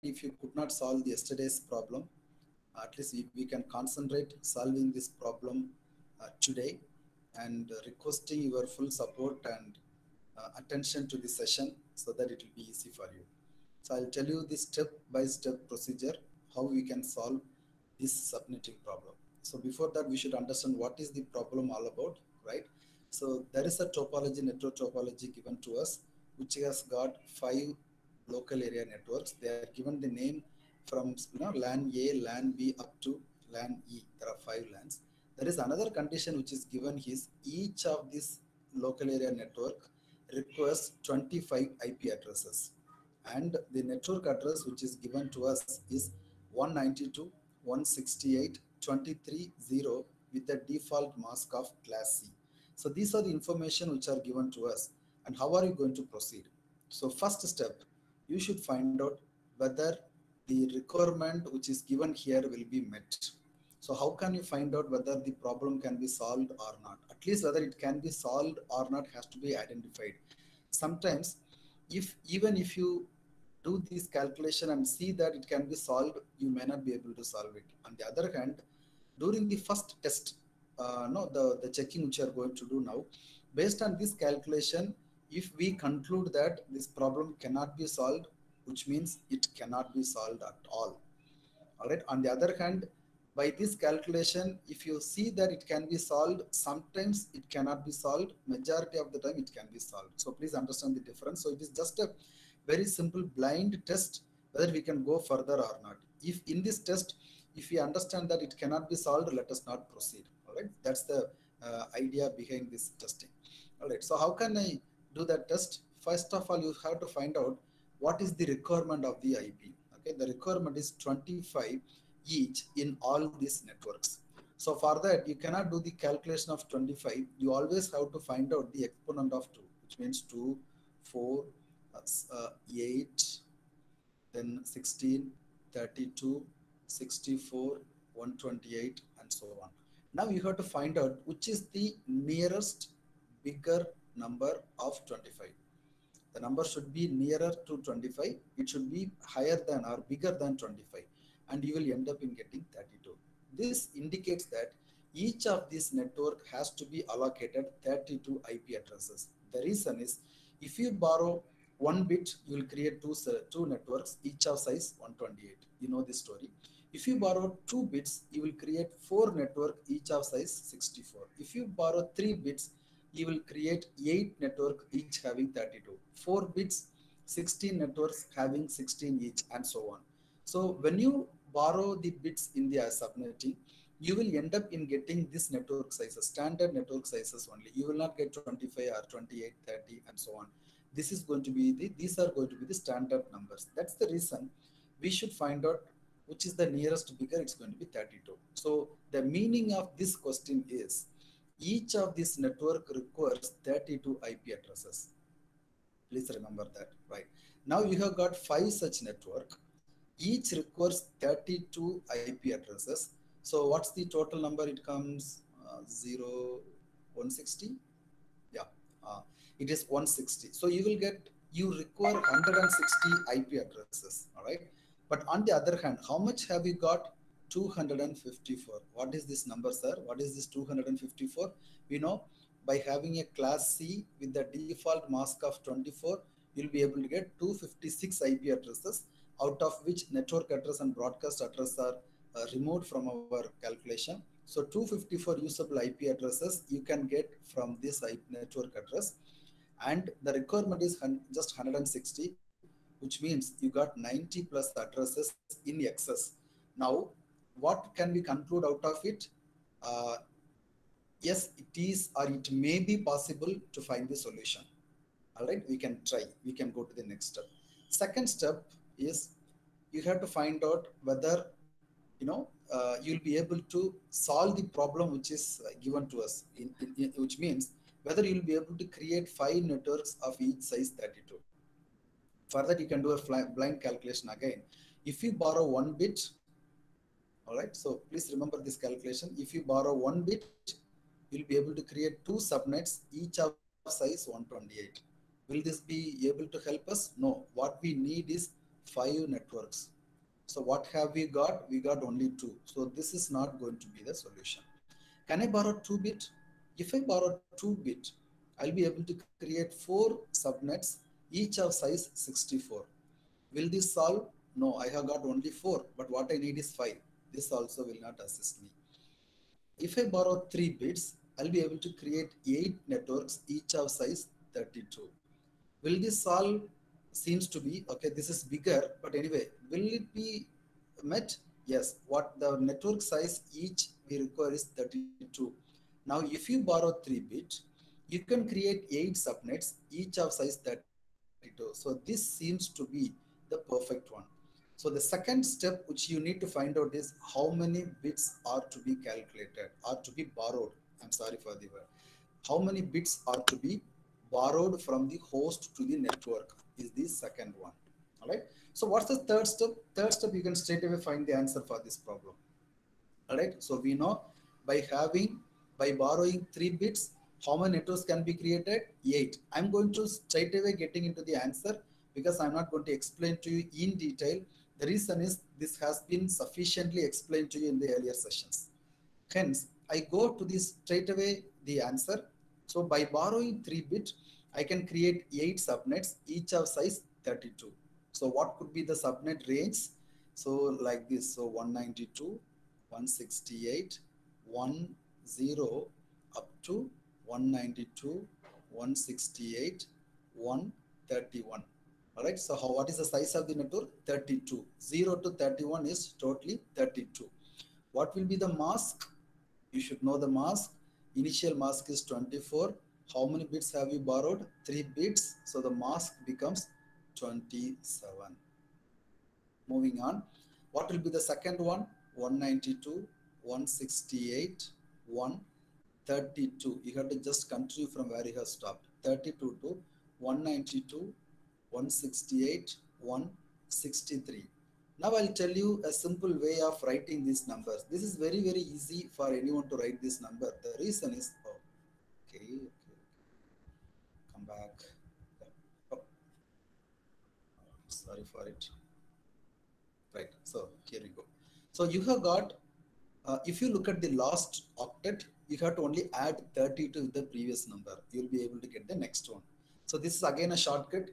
if you could not solve yesterday's problem, at least we can concentrate solving this problem today, and requesting your full support and attention to the session so that it will be easy for you. So I'll tell you the step-by-step procedure how we can solve this subnetting problem. So before that, we should understand what is the problem all about, right? So there is a topology, network topology given to us, which has got 5 local area networks. They are given the name from LAN A, LAN B up to LAN E. There are 5 LANs. There is another condition which is given is each of this local area network requires 25 IP addresses, and the network address which is given to us is 192.168.23.0 with the default mask of class C. So these are the information which are given to us. And how are you going to proceed? So first step, you should find out whether the requirement which is given here will be met. So how can you find out whether the problem can be solved or not? At least whether it can be solved or not has to be identified. Sometimes if you do this calculation and see that it can be solved, you may not be able to solve it. On the other hand, during the first test, the checking which you are going to do now, based on this calculation, if we conclude that this problem cannot be solved, which means it cannot be solved at all right. On the other hand, by this calculation, if you see that it can be solved, sometimes it cannot be solved, majority of the time it can be solved. So please understand the difference. So it is just a very simple blind test whether we can go further or not. If in this test, if we understand that it cannot be solved, let us not proceed. All right, that's the idea behind this testing. All right, so how can I do that test? First of all, you have to find out what is the requirement of the IP. Okay, the requirement is 25 each in all these networks. So for that, you cannot do the calculation of 25. You always have to find out the exponent of 2, which means 2, 4, 8, then 16, 32, 64, 128, and so on. Now you have to find out which is the nearest bigger number of 25. The number should be nearer to 25. It should be higher than or bigger than 25. And you will end up in getting 32. This indicates that each of this network has to be allocated 32 IP addresses. The reason is if you borrow 1 bit, you will create two networks, each of size 128. You know this story. If you borrow 2 bits, you will create 4 networks, each of size 64. If you borrow 3 bits, you will create 8 networks, each having 32. 4 bits, 16 networks having 16 each, and so on. So when you borrow the bits in the subnetting, you will end up in getting this network sizes, standard network sizes only. You will not get 25 or 28, 30, and so on. This is going to be these are going to be the standard numbers. That's the reason we should find out which is the nearest bigger. It's going to be 32. So the meaning of this question is each of this network requires 32 IP addresses. Please remember that, right? Now you have got 5 such network. Each requires 32 IP addresses. So what's the total number? It comes 160. Yeah, it is 160. So you require 160 IP addresses. All right. But on the other hand, how much have you got? 254. What is this number, sir? What is this 254? We know by having a class C with the default mask of 24, you'll be able to get 256 IP addresses, out of which network address and broadcast address are removed from our calculation. So 254 usable IP addresses you can get from this network address, and the requirement is just 160, which means you got 90 plus addresses in excess. Now, what can we conclude out of it? Yes, it is, or it may be possible to find the solution. All right, we can try. We can go to the next step. Second step is you have to find out whether you'll be able to solve the problem which is given to us, which means whether you'll be able to create 5 networks of each size 32. For that, you can do a blind calculation again. If you borrow 1 bit, all right, so please remember this calculation. If you borrow 1 bit, you'll be able to create 2 subnets, each of size 128. Will this be able to help us? No. What we need is 5 networks. So what have we got? We got only 2. So this is not going to be the solution. Can I borrow 2 bit? If I borrow 2 bit, I'll be able to create 4 subnets, each of size 64. Will this solve? No, I have got only 4, but what I need is 5. This also will not assist me. If I borrow 3 bits, I'll be able to create 8 networks, each of size 32. Will this solve? Seems to be, okay, this is bigger, but anyway, will it be met? Yes, what the network size each we require is 32. Now, if you borrow 3 bit, you can create 8 subnets, each of size 32. So this seems to be the perfect one. So the second step which you need to find out is how many bits are to be calculated, are to be borrowed. I'm sorry for the word. How many bits are to be borrowed from the host to the network is the second one. All right. So what's the third step? Third step, you can straight away find the answer for this problem. All right. So we know by borrowing 3 bits, how many networks can be created? 8. I'm going to straight away getting into the answer because I'm not going to explain to you in detail. The reason is this has been sufficiently explained to you in the earlier sessions. Hence, I go to this straight away the answer. So by borrowing 3 bit, I can create 8 subnets, each of size 32. So what could be the subnet range? So like this, so 192, 168, 10 up to 192, 168, 131. All right. So what is the size of the network? 32. 0 to 31 is totally 32. What will be the mask? You should know the mask. Initial mask is 24. How many bits have you borrowed? 3 bits. So the mask becomes 27. Moving on. What will be the second one? 192, 168, 132. You have to just continue from where you have stopped. 32 to 192, 168, 163. Now I'll tell you a simple way of writing these numbers. This is very, very easy for anyone to write this number. The reason is, okay. Come back. Oh, sorry for it. Right, so here we go. So you have got, if you look at the last octet, you have to only add 30 to the previous number. You'll be able to get the next one. So this is again a shortcut.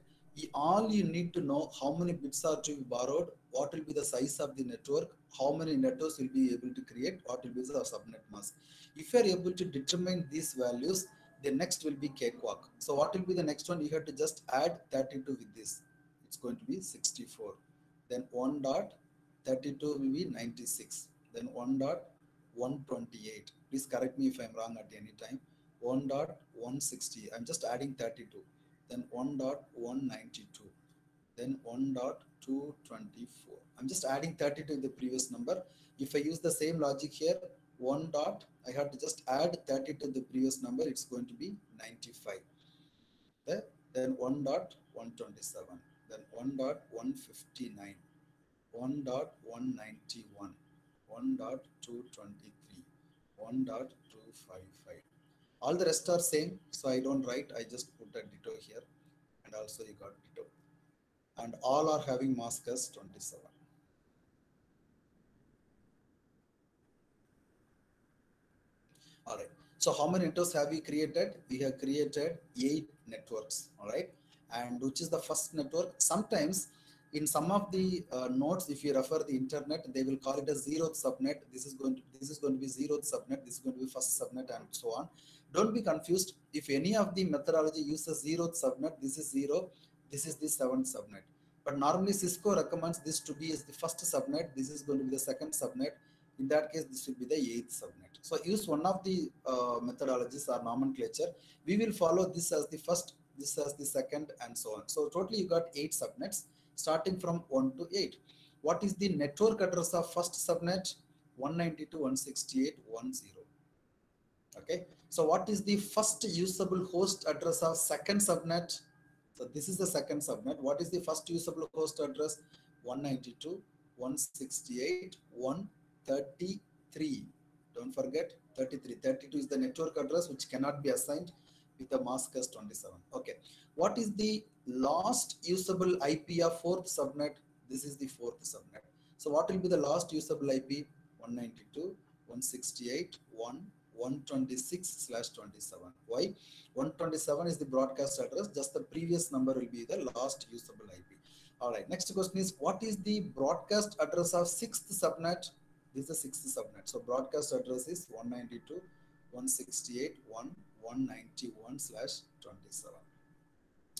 All you need to know how many bits are to be borrowed, what will be the size of the network, how many networks will be able to create, what will be the subnet mask. If you are able to determine these values, the next will be cakewalk. So what will be the next one? You have to just add 32 with this. It's going to be 64. Then 1 dot 32 will be 96. Then 1 dot 128. Please correct me if I'm wrong at any time. 1 dot 160. I'm just adding 32. Then 1 dot 192. Then 1 dot 224. I'm just adding 32 to the previous number. If I use the same logic here, 1 dot, I have to just add 30 to the previous number. It's going to be 95. Then 1 dot 127. Then 1 dot 159. 1 dot 191, 1 dot 223, 1 dot 255. All the rest are same, so I don't write, I just put a ditto here, and also you got ditto. And all are having mask as 27. All right. So how many networks have we created? We have created 8 networks. All right. And which is the first network? Sometimes in some of the notes, if you refer the internet, they will call it a zeroth subnet. This is going to be zeroth subnet. This is going to be first subnet, and so on. Don't be confused. If any of the methodology uses zeroth subnet, this is 0. This is the 7th subnet. But normally Cisco recommends this to be as the first subnet. This is going to be the second subnet. In that case, this will be the 8th subnet. So use one of the methodologies or nomenclature. We will follow this as the first, this as the second, and so on. So totally you got 8 subnets starting from 1 to 8. What is the network address of first subnet? 192.168.10. Okay. So what is the first usable host address of second subnet? So this is the second subnet. What is the first usable host address? 192.168.133. Don't forget 33. 32 is the network address which cannot be assigned with the mask as 27. Okay. What is the last usable IP of fourth subnet? This is the fourth subnet. So what will be the last usable IP? 192.168.1.126/27. Why? 127 is the broadcast address. Just the previous number will be the last usable IP. All right. Next question is, what is the broadcast address of sixth subnet? This is the sixth subnet. So broadcast address is 192.168.1.191/27.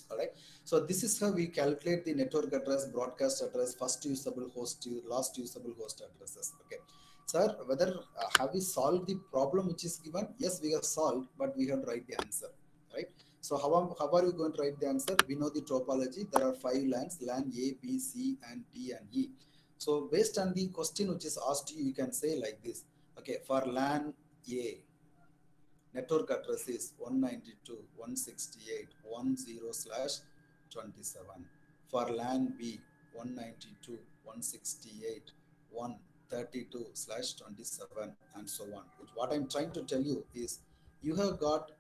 All right. So this is how we calculate the network address, broadcast address, first usable host, last usable host addresses. Okay. Sir, whether have we solved the problem which is given? Yes, we have solved, but we have to write the answer, right? So how are you going to write the answer? We know the topology. There are 5 LANs, LAN A, B, C, and D, and E. So based on the question which is asked you, you can say like this. Okay, for LAN A, network address is 192.168.10/27. For LAN B, 192.168.132/27, and so on. What I'm trying to tell you is you have got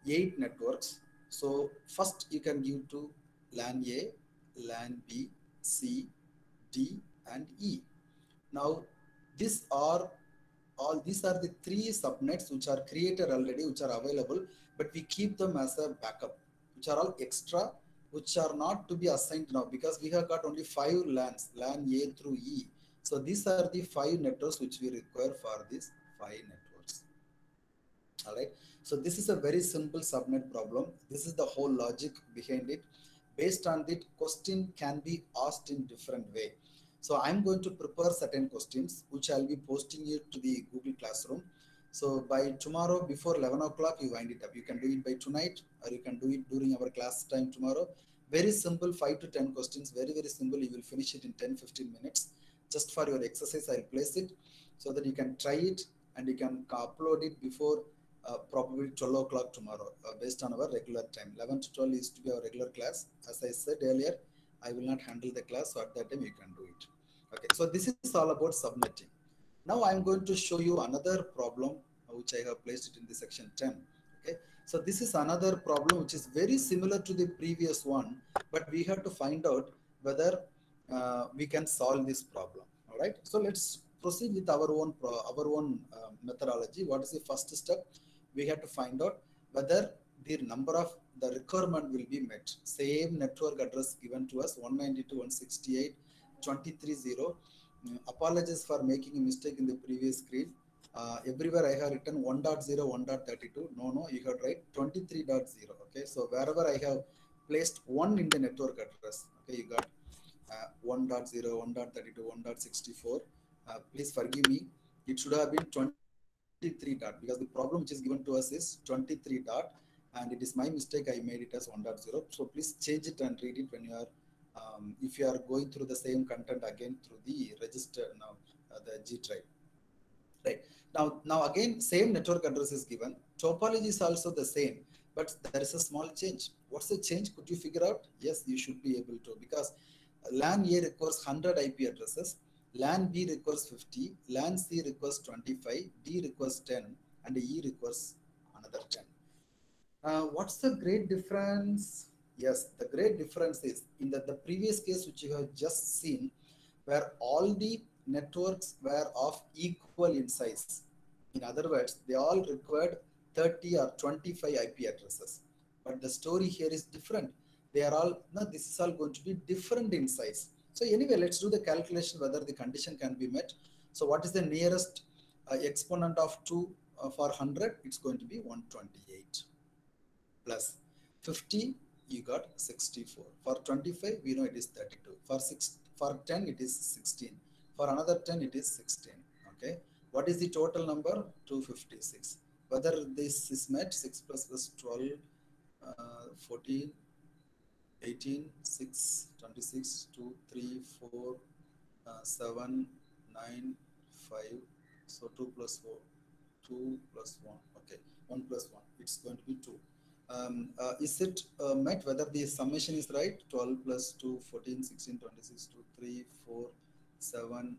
8 networks. So first you can give to LAN A, LAN B, C, D, and E. Now these are the 3 subnets which are created already, which are available, but we keep them as a backup, which are all extra, which are not to be assigned now because we have got only 5 LANs, LAN A through E. So these are the 5 networks which we require for these 5 networks. All right. So this is a very simple subnet problem. This is the whole logic behind it. Based on that, question can be asked in different way. So I'm going to prepare certain questions which I'll be posting it to the Google Classroom. So by tomorrow before 11 o'clock, you wind it up. You can do it by tonight, or you can do it during our class time tomorrow. Very simple, 5 to 10 questions. Very, very simple. You will finish it in 10-15 minutes. Just for your exercise, I'll place it so that you can try it and you can upload it before probably 12 o'clock tomorrow based on our regular time. 11 to 12 is to be our regular class. As I said earlier, I will not handle the class, so at that time you can do it. Okay, so this is all about subnetting. Now I'm going to show you another problem which I have placed it in the section 10. Okay, so this is another problem which is very similar to the previous one, but we have to find out whether we can solve this problem. All right, so let's proceed with our own methodology. What is the first step? We have to find out whether the number of the requirement will be met. Same network address given to us, 192.168.23.0. Apologies for making a mistake in the previous screen. Everywhere I have written 1.0, 1.32. No, you have to write 23.0. Okay, so wherever I have placed 1 in the network address, okay, you got 1.0, 1.32, 1.64. Please forgive me. It should have been 23 dot because the problem which is given to us is 23 dot, and it is my mistake. I made it as 1.0. So please change it and read it when you are if you are going through the same content again through the register now the G drive. Right, now again same network address is given, topology is also the same, but there is a small change. What's the change? Could you figure out? Yes, you should be able to, because LAN A requires 100 IP addresses, LAN B requires 50, LAN C requires 25, D requires 10, and E requires another 10. What's the great difference? Yes, the great difference is in the previous case which you have just seen, where all the networks were of equal in size. In other words, they all required 30 or 25 IP addresses. But the story here is different. They are all, no, this is all going to be different in size. So anyway, let's do the calculation whether the condition can be met. So what is the nearest exponent of 2 for 100? It's going to be 128 plus 50, you got 64. For 25, we know it is 32. For 10, it is 16. For another 10, it is 16. Okay. What is the total number? 256. Whether this is met, 6 plus 12, 14, 18, 6, 26, 2, 3, 4, 7, 9, 5. So 2 plus 4, 2 plus 1. Okay. 1 plus 1. It's going to be 2. Is it met whether the summation is right? 12 plus 2, 14, 16, 26, 2, 3, 4, 7,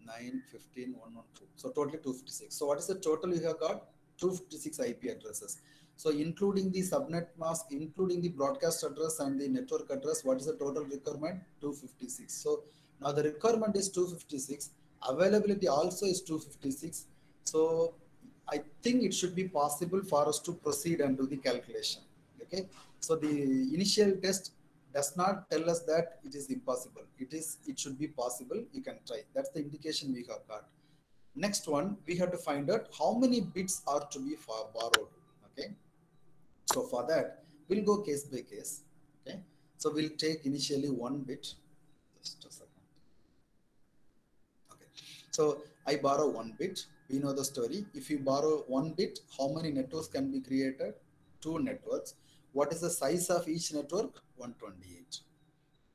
9, 15, 1, 1, 2. So totally 256. So what is the total you have got? 256 IP addresses. So including the subnet mask, including the broadcast address and the network address, what is the total requirement? 256. So now the requirement is 256. Availability also is 256. So I think it should be possible for us to proceed and do the calculation. Okay. So the initial test does not tell us that it is impossible. It should be possible. You can try. That's the indication we have got. Next one, we have to find out how many bits are to be borrowed. Okay. So for that, we'll go case by case. Okay. So we'll take initially 1 bit. Just a second. Okay. So I borrow 1 bit. We know the story. If you borrow 1 bit, how many networks can be created? 2 networks. What is the size of each network? 128.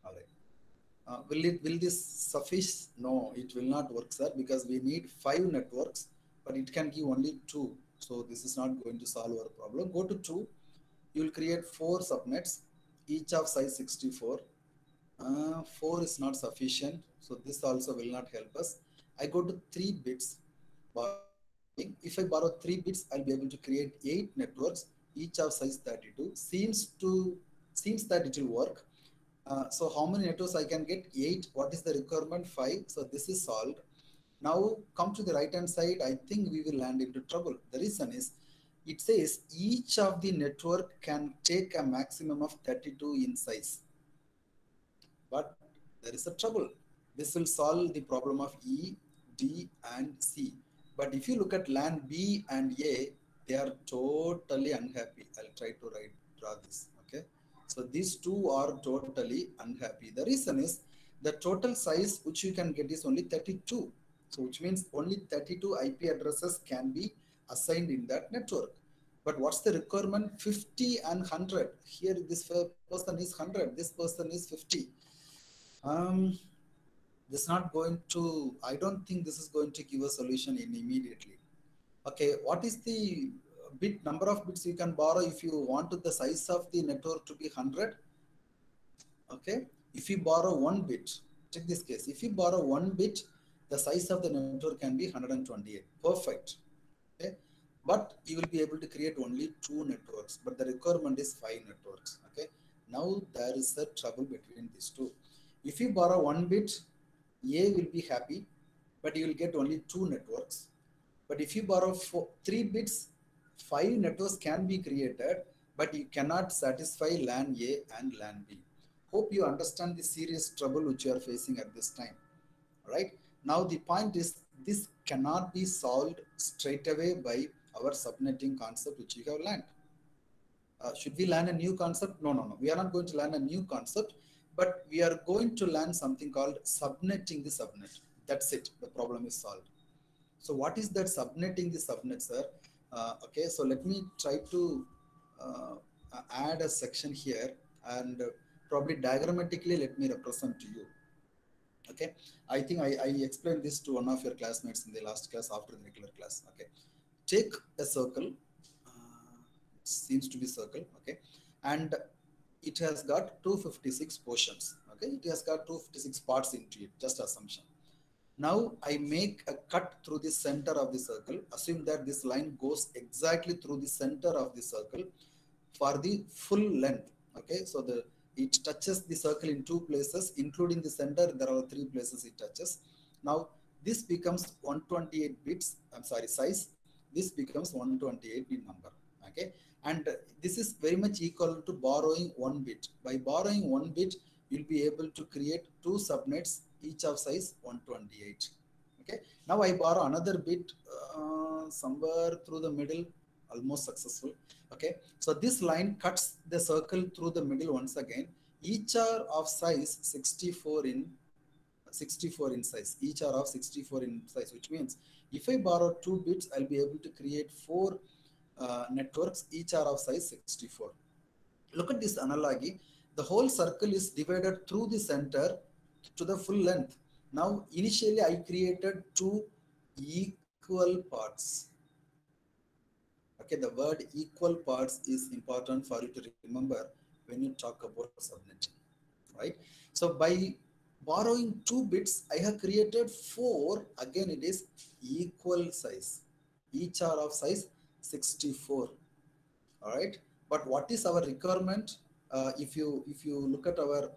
All right. Will this suffice? No, it will not work, sir, because we need 5 networks, but it can give only 2. So this is not going to solve our problem. Go to 2. You will create 4 subnets, each of size 64. 4 is not sufficient, so this also will not help us. I go to 3 bits. If I borrow 3 bits, I'll be able to create 8 networks, each of size 32. Seems that it will work. So how many networks I can get? 8. What is the requirement? 5. So this is solved. Now come to the right hand side. I think we will land into trouble. The reason is it says each of the network can take a maximum of 32 in size. But there is a trouble. This will solve the problem of E, D and C. But if you look at LAN B and A, they are totally unhappy. I'll try to draw this. Okay. So these two are totally unhappy. The reason is the total size which you can get is only 32. So which means only 32 IP addresses can be assigned in that network. But what's the requirement? 50 and 100. Here this person is 100. This person is 50. This is not going to, I don't think this is going to give a solution in immediately. Okay, what is the number of bits you can borrow if you want the size of the network to be 100? Okay, if you borrow 1 bit, check this case. If you borrow 1 bit, the size of the network can be 128. Perfect. Okay, but you will be able to create only 2 networks, but the requirement is 5 networks. Okay, now there is a trouble between these two. If you borrow 1 bit, A will be happy, but you will get only 2 networks. But if you borrow 3 bits, 5 networks can be created, but you cannot satisfy LAN A and LAN B. Hope you understand the serious trouble which you are facing at this time. Right? Now the point is this cannot be solved straight away by our subnetting concept which we have learned. Should we learn a new concept? No. We are not going to learn a new concept, but we are going to learn something called subnetting the subnet. That's it. The problem is solved. So what is that subnetting the subnet, sir? Okay, so let me try to add a section here and probably diagrammatically let me represent to you. Okay, I think I explained this to one of your classmates in the last class after the regular class. Okay, take a circle, seems to be circle. Okay, and it has got 256 portions. Okay, it has got 256 parts into it, just assumption. Now I make a cut through the center of the circle. Assume that this line goes exactly through the center of the circle for the full length. Okay, so it touches the circle in 2 places, including the center. There are 3 places it touches. Now this becomes 128 bits. I'm sorry, size. This becomes 128 in number. Okay, and this is very much equal to borrowing 1 bit. By borrowing 1 bit, you'll be able to create 2 subnets, each of size 128. Okay, now I borrow another bit somewhere through the middle, almost successful. Okay, so this line cuts the circle through the middle once again. Each are of size 64 in size. Each are of 64 in size, which means if I borrow 2 bits, I'll be able to create 4 networks, each are of size 64. Look at this analogy. The whole circle is divided through the center to the full length. Now, initially I created 2 equal parts. Okay, the word equal parts is important for you to remember when you talk about subnetting, right? So by borrowing 2 bits, I have created 4. Again, it is equal size. Each are of size 64. all right? But what is our requirement? If you look at our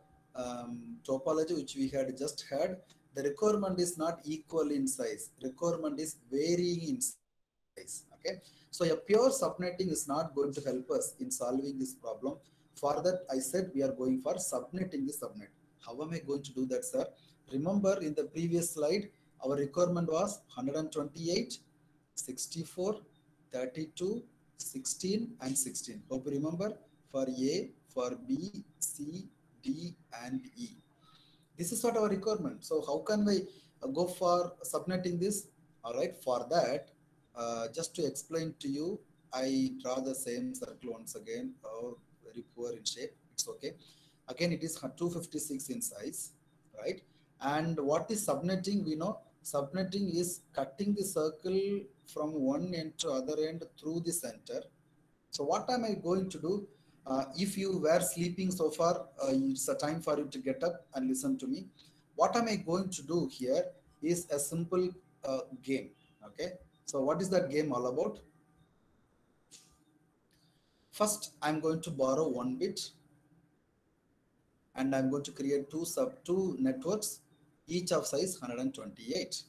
topology which we had just had, the requirement is not equal in size. Requirement is varying in size. Okay, so a pure subnetting is not going to help us in solving this problem. For that, I said we are going for subnetting the subnet. How am I going to do that, sir? Remember in the previous slide, our requirement was 128, 64, 32, 16, and 16. Hope you remember, for A, for B, C, D, and E. This is what our requirement. So how can we go for subnetting this? All right, for that, just to explain to you, I draw the same circle once again. Oh, very poor in shape. It's okay. Again, it is 256 in size, right? And what is subnetting? We know subnetting is cutting the circle from one end to other end through the center. So what am I going to do? If you were sleeping so far, it's a time for you to get up and listen to me. What am I going to do here is a simple game. Okay. So what is that game all about? First, I'm going to borrow one bit and I'm going to create two networks, each of size 128.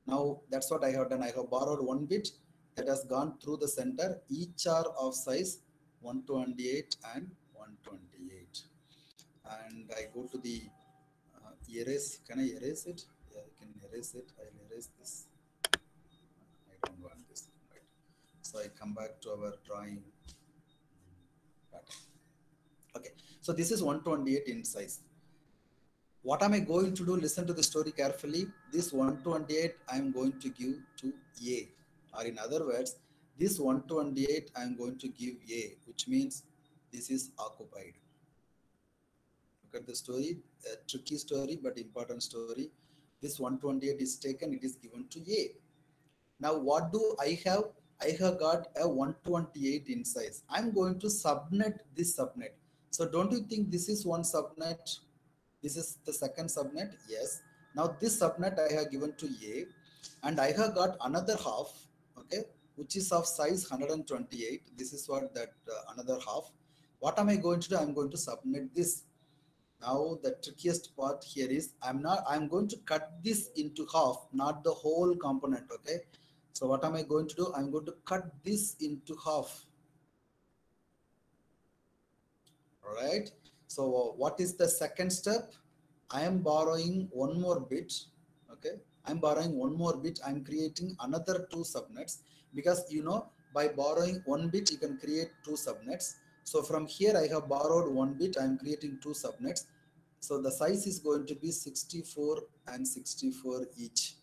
Now that's what I have done. I have borrowed one bit that has gone through the center. Each are of size 128 and 128. And I go to the erase. Can I erase it? Yeah, I can erase it. I'll erase this. I don't want this. Right. So I come back to our drawing pattern. Okay. So this is 128 in size. What am I going to do? Listen to the story carefully. This 128 I am going to give to A, or in other words, this 128 I am going to give A, which means this is occupied. Look at the story, a tricky story but important story. This 128 is taken, it is given to A. Now what do I have? I have got a 128 in size. I'm going to subnet this subnet. So don't you think this is one subnet? This is the second subnet. Yes. Now this subnet I have given to A, and I have got another half, okay, which is of size 128. This is what that another half. What am I going to do? I'm going to subnet this. Now the trickiest part here is I'm going to cut this into half, not the whole component. Okay. So what am I going to do? I'm going to cut this into half. All right. So what is the second step? I am borrowing one more bit. Okay. I'm borrowing one more bit. I'm creating another two subnets, because by borrowing one bit, you can create two subnets. So from here, I have borrowed one bit. I'm creating two subnets. So the size is going to be 64 and 64 each.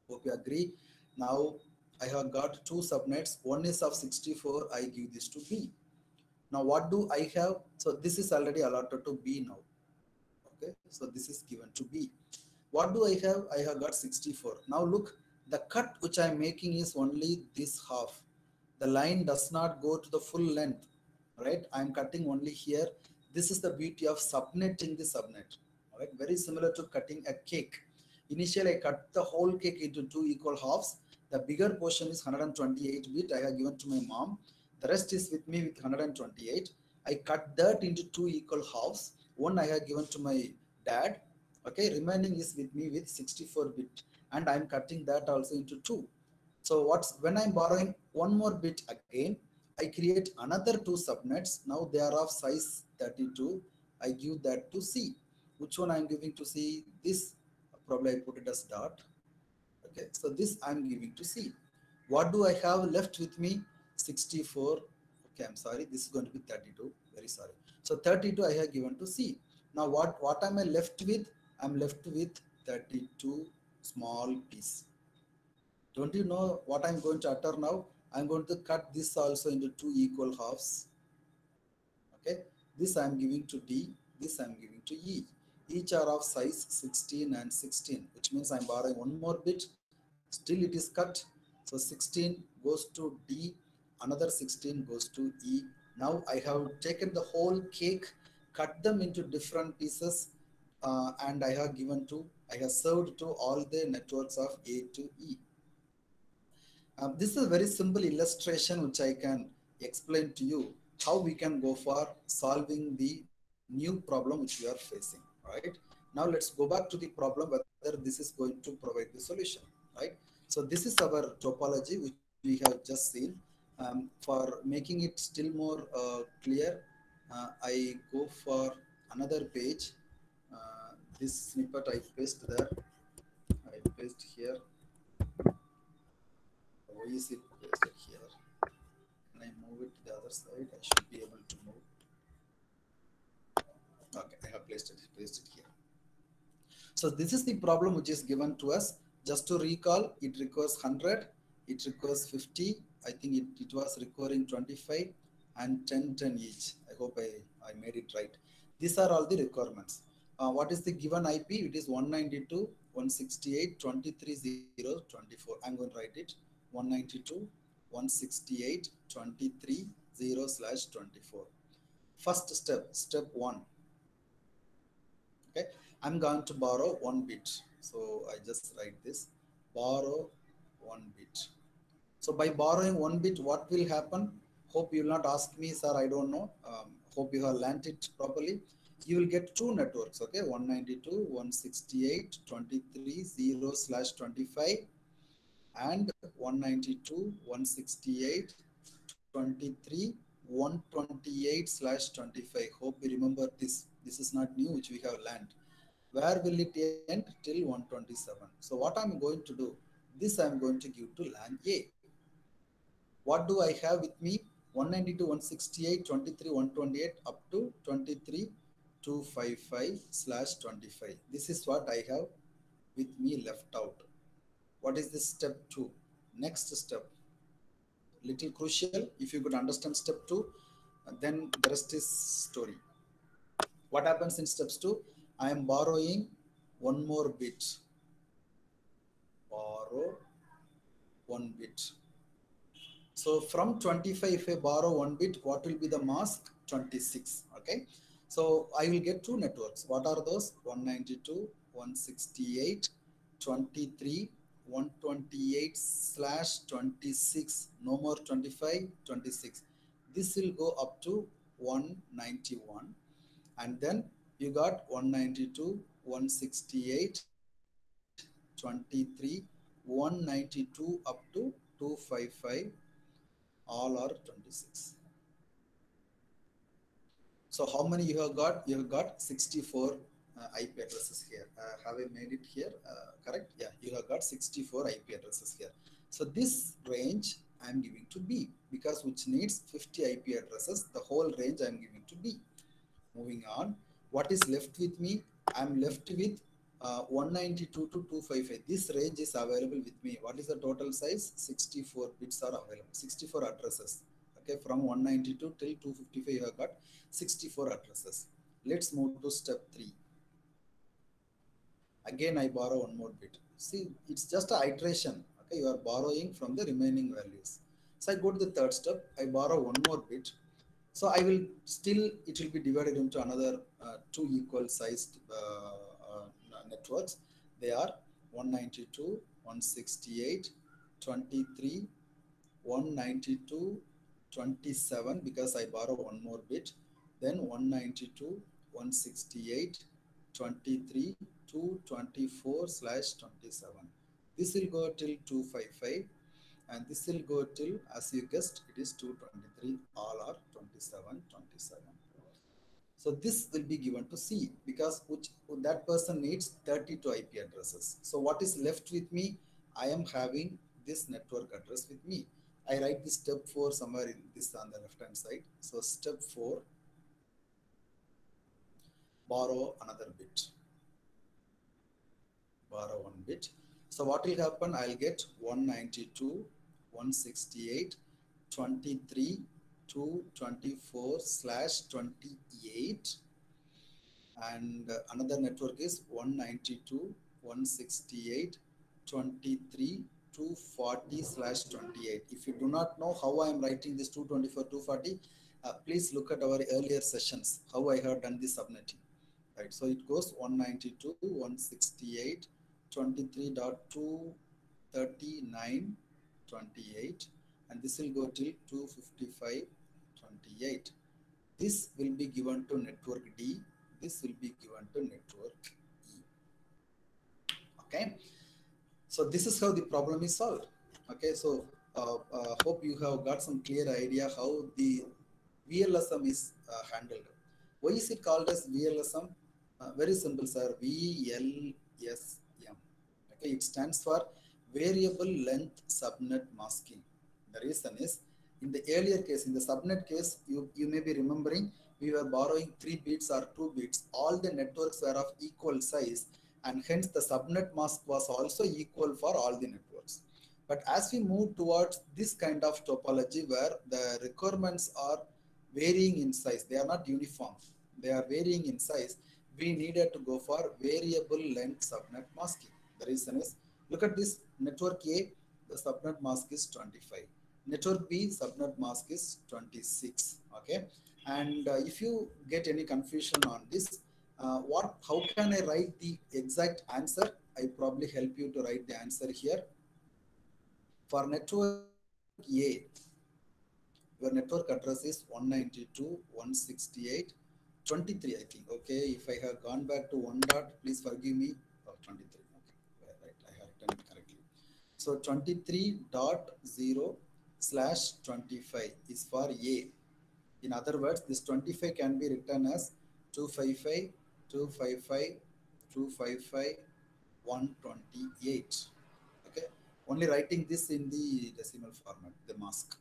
Hope you agree. Now I have got two subnets. One is of 64. I give this to B. Now what do I have? So this is already allotted to B now. Okay, so this is given to B. What do I have? I have got 64. Now look, the cut which I am making is only this half. The line does not go to the full length, right? I am cutting only here. This is the beauty of subnetting the subnet. All right, very similar to cutting a cake. Initially, I cut the whole cake into two equal halves. The bigger portion is 128 bit I have given to my mom. The rest is with me with 128. I cut that into two equal halves. One I have given to my dad. Okay, remaining is with me with 64 bit, and I'm cutting that also into two. So when I'm borrowing one more bit again, I create another two subnets. Now they are of size 32. I give that to C. Which one I'm giving to C? This, probably I put it as dot. Okay, so this I'm giving to C. What do I have left with me? 64. Okay, I'm sorry. This is going to be 32. Very sorry. So 32 I have given to C. Now what am I left with? I'm left with 32 small piece. Don't you know what I'm going to utter now? I'm going to cut this also into two equal halves. Okay, this I'm giving to D, this I'm giving to E. Each are of size 16 and 16, which means I'm borrowing one more bit. Still it is cut. So 16 goes to D, another 16 goes to E. Now I have taken the whole cake, cut them into different pieces, and I have served to all the networks of A to E. This is a very simple illustration which I can explain to you how we can go for solving the new problem which we are facing, right? Now let's go back to the problem whether this is going to provide the solution, right? So this is our topology which we have just seen. For making it still more clear, I go for another page. This snippet I paste there, I paste here. Why is it pasted here? Can I move it to the other side? I should be able to move. Okay, I have placed it here. So this is the problem which is given to us. Just to recall, it requires 100, it requires 50. I think it was requiring 25 and 10, 10 each. I hope I made it right. These are all the requirements. What is the given IP? It is 192.168.23.0.24. I'm going to write it 192.168.23.0/24. First step, step 1. Okay, I'm going to borrow 1 bit. So I just write this, borrow 1 bit. So by borrowing 1 bit, what will happen? Hope you will not ask me, sir, I don't know. Hope you have learnt it properly. You will get two networks, okay? 192.168.23.0/25 and 192.168.23.128/25. Hope you remember this. This is not new, which we have learned. Where will it end? Till 127. So what I'm going to do, this I'm going to give to LAN A. What do I have with me? 192.168.23.128 up to 23.255/25. This is what I have with me left out. What is this step 2? Next step, little crucial. If you could understand step 2, then the rest is story. What happens in steps 2? I am borrowing one more bit. Borrow 1 bit. So from 25, if I borrow 1 bit, what will be the mask? 26. Okay. So I will get two networks. What are those? 192.168.23.128/26. No more 25, 26. This will go up to 191. And then you got 192.168.23.192 up to 255, all are 26. So how many you have got? You have got 64 IP addresses here. Have I made it here? Correct? Yeah, you have got 64 IP addresses here. So this range I am giving to B, because which needs 50 IP addresses. The whole range I am giving to B. Moving on, what is left with me? I am left with 192 to 255. This range is available with me. What is the total size? 64 bits are available. 64 addresses. Okay, from 192 till 255 you have got 64 addresses. Let's move to step 3. Again I borrow one more bit. See, it's just an iteration. Okay, you are borrowing from the remaining values. So I go to the third step. I borrow one more bit. So I will still, it will be divided into another two equal sized networks. They are 192, 168, 23, 192, 27, because I borrow one more bit. Then 192, 168, 23, 224/27. This will go till 255. And this will go till, as you guessed, it is 223. All are 27, 27. So this will be given to C, because that person needs 32 IP addresses. So what is left with me? I am having this network address with me. I write this step 4 somewhere in this on the left hand side. So step 4, borrow another bit. Borrow 1 bit. So what will happen? I'll get 192, 168, 23, 224/28. And another network is 192, 168, 23, 240/28. If you do not know how I am writing this 224, 240, please look at our earlier sessions, how I have done this subnetting. Right, so it goes 192, 168, 23.239.28, and this will go till 255.28. This will be given to network D. This will be given to network E. Okay. So this is how the problem is solved. Okay. So hope you have got some clear idea how the VLSM is handled. Why is it called as VLSM? Very simple, sir. VLSM. Okay, it stands for Variable Length Subnet Masking. The reason is, in the earlier case, in the subnet case, you may be remembering, we were borrowing 3 bits or 2 bits. All the networks were of equal size, and hence the subnet mask was also equal for all the networks. But as we move towards this kind of topology where the requirements are varying in size, they are not uniform, they are varying in size, we needed to go for variable length subnet masking. The reason is, look at this network A, the subnet mask is 25. Network B, subnet mask is 26. Okay, and if you get any confusion on this, how can I write the exact answer? I probably help you to write the answer here. For network A, your network address is 192.168.23, I think. Okay, if I have gone back to one dot, please forgive me. Oh, 23. Okay, right, I have written it correctly. So 23.0/25 is for A. In other words, this 25 can be written as 255, 255, 255, 128. Okay, only writing this in the decimal format, the mask.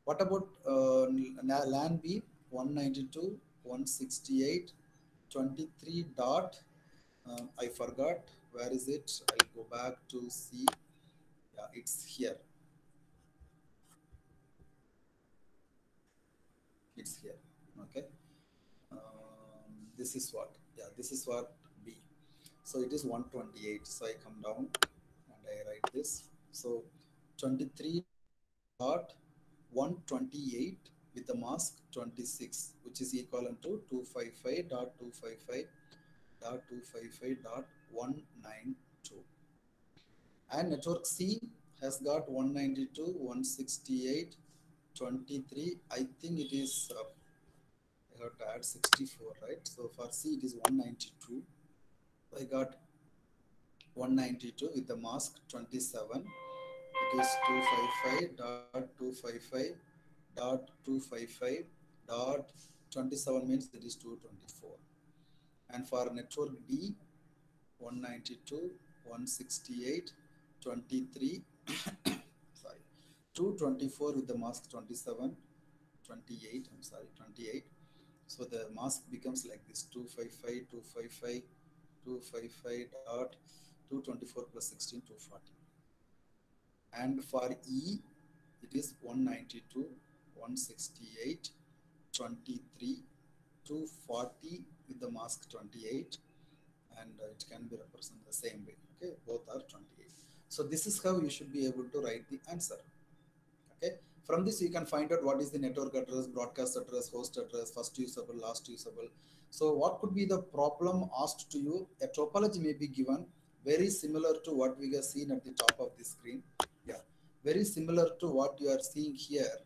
What about LAN B? 192.168.23 dot, I forgot, where is it? I'll go back to see. Yeah, it's here. It's here. Okay. This is what? Yeah, this is what B. So it is 128. So I come down and I write this. So 23.128 with the mask 26, which is equivalent to 255.255.255.192. And network C has got 192.168.23. I think it is, I have to add 64, right? So for C it is 192. I got 192 with the mask 27. It is 255.255.255.27 means it is 224. And for network D, 192.168.23 sorry, 224 with the mask 27, 28, I'm sorry, 28. So the mask becomes like this: 255, 255, 255 dot 224 plus 16, 240. And for E, it is 192, 168, 23, 240 with the mask 28, and it can be represented the same way. Okay, both are 28. So this is how you should be able to write the answer. Okay, from this you can find out what is the network address, broadcast address, host address, first usable, last usable. So what could be the problem asked to you? A topology may be given very similar to what we have seen at the top of the screen. Yeah, very similar to what you are seeing here.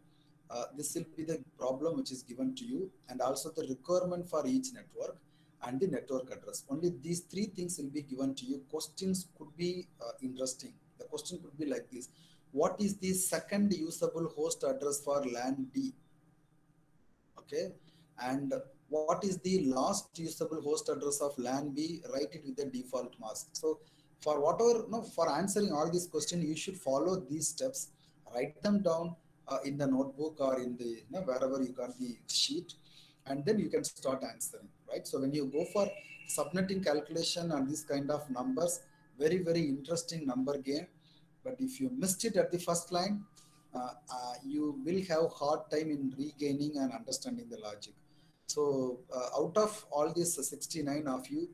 This will be the problem which is given to you, and also the requirement for each network and the network address. Only these 3 things will be given to you. Questions could be interesting. The question could be like this: what is the second usable host address for LAN D? Okay, and what is the last usable host address of LAN B? Write it with the default mask. So for whatever, no, for answering all these questions, you should follow these steps. Write them down in the notebook or in the, wherever you got the sheet, and then you can start answering. Right. So when you go for subnetting calculation and this kind of numbers, very interesting number game. But if you missed it at the first line, you will have hard time in regaining and understanding the logic. So out of all these 69 of you,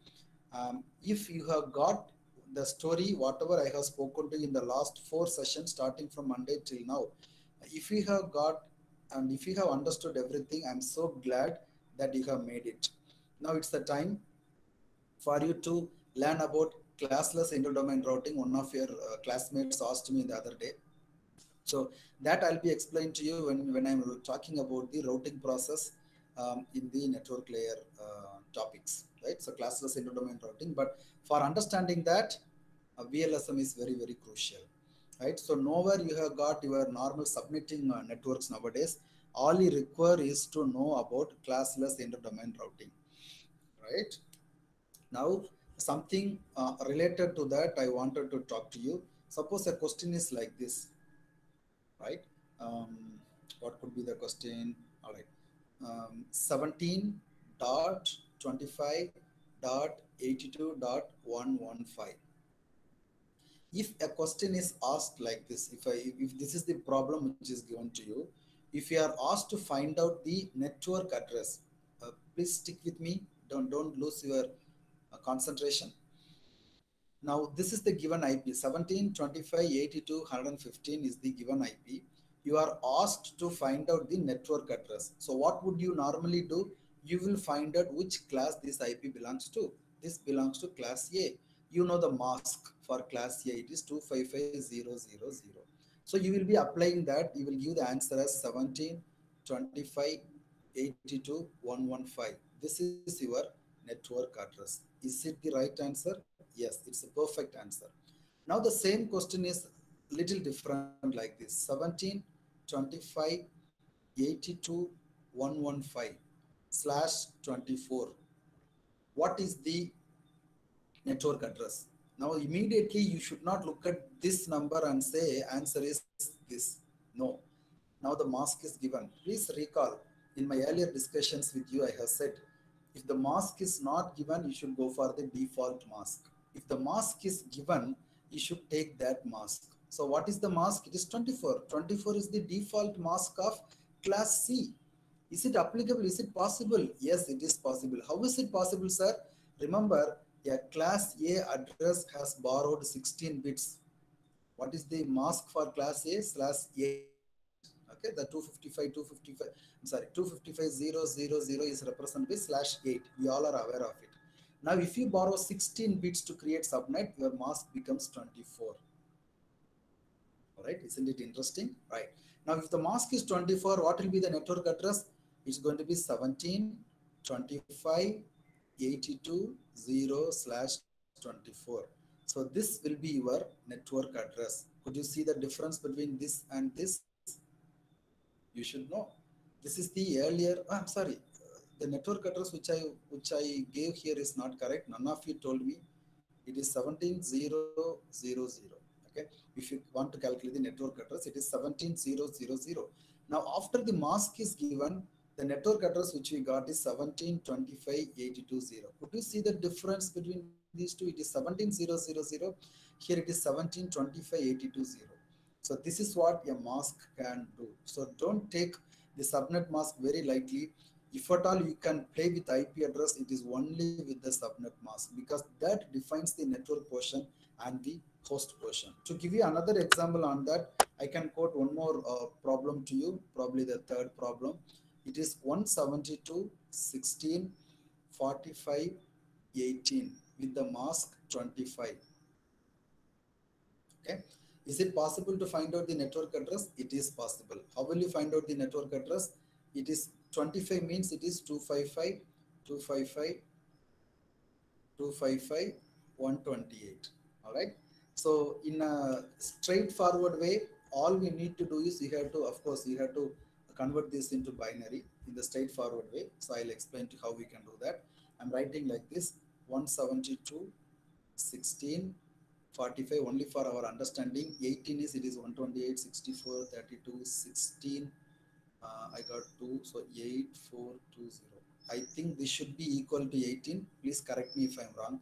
if you have got the story, whatever I have spoken to in the last 4 sessions, starting from Monday till now, if you have got and if you have understood everything, I'm so glad that you have made it. Now it's the time for you to learn about classless interdomain routing. One of your classmates asked me the other day, So that I'll be explaining to you when I'm talking about the routing process in the network layer topics, right? So classless interdomain routing. But for understanding that, VLSM is very, very crucial, right? So nowhere you have got your normal subnetting networks nowadays. All you require is to know about classless interdomain routing, right? Now, something related to that I wanted to talk to you. Suppose a question is like this, right? Um, what could be the question? All right. 17.25.82.115. If a question is asked like this, if this is the problem which is given to you, if you are asked to find out the network address, please stick with me. Don't lose your concentration. Now, this is the given IP 17.25.82.115 is the given IP. You are asked to find out the network address. So, what would you normally do? You will find out which class this IP belongs to. This belongs to class A. You know the mask for class A, it is 255.0.0.0. So, you will be applying that. You will give the answer as 17.25.82.115. This is your network address. Is it the right answer? Yes, it's a perfect answer. Now the same question is little different like this. 17.25.82.115/24. What is the network address? Now immediately you should not look at this number and say answer is this. No. Now the mask is given. Please recall in my earlier discussions with you I have said if the mask is not given you should go for the default mask. If the mask is given you should take that mask. So what is the mask? It is 24. 24 is the default mask of class C. Is it applicable? Is it possible? Yes, it is possible. How is it possible, sir? Remember, a class A address has borrowed 16 bits. What is the mask for class A? Slash 8. Okay, the 255, I'm sorry, 255.0.0.0 is represented by /8. We all are aware of it. Now, if you borrow 16 bits to create subnet, your mask becomes 24. All right, isn't it interesting? Right. Now, if the mask is 24, what will be the network address? It's going to be 17.25.82.0/24. So this will be your network address. Could you see the difference between this and this? You should know. This is the earlier. I'm sorry. The network address which I gave here is not correct. None of you told me. It is 17.0.0.0. Okay. If you want to calculate the network address, it is 17.0.0.0. Now, after the mask is given, the network address which we got is 17.25.82.0. Could you see the difference between these two? It is 17.0.0.0. Here it is 17.25.82.0. So this is what a mask can do. So don't take the subnet mask very lightly. If at all you can play with IP address, it is only with the subnet mask because that defines the network portion and the host portion. To give you another example on that, I can quote one more problem to you, probably the third problem. It is 172.16.45.18 with the mask 25. Okay. Is it possible to find out the network address? It is possible. How will you find out the network address? It is 25 means it is 255, 255, 255, 128. All right. So in a straightforward way, all we need to do is you have to, of course, you have to convert this into binary in the straightforward way. So I'll explain to how we can do that. I'm writing like this 172, 16, 45 only for our understanding. 18 is it is 128, 64, 32, 16. I got 2, so 8420. I think this should be equal to 18. Please correct me if I'm wrong.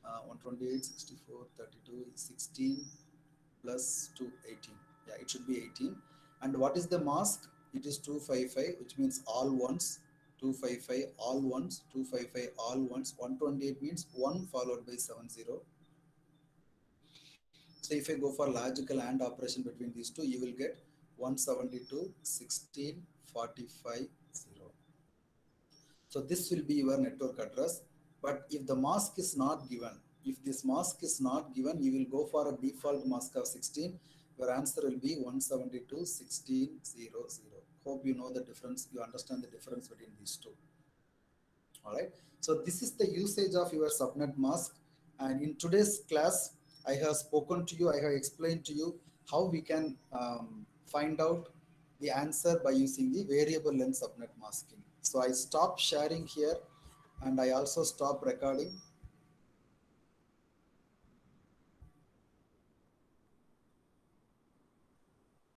128, 64, 32, 16 plus 2, 18. Yeah, it should be 18. And what is the mask? It is 255, which means all ones. 255 all ones, 255 all ones. 128 means 1 followed by 70. So if I go for logical AND operation between these two, you will get 172, 16, 45, 0. So this will be your network address. But if the mask is not given, if this mask is not given, you will go for a default mask of 16. Your answer will be 172.16.00. Hope you know the difference, you understand the difference between these two. All right. So this is the usage of your subnet mask. And in today's class, I have spoken to you, I have explained to you how we can find out the answer by using the variable length subnet masking. So I stop sharing here and I also stop recording.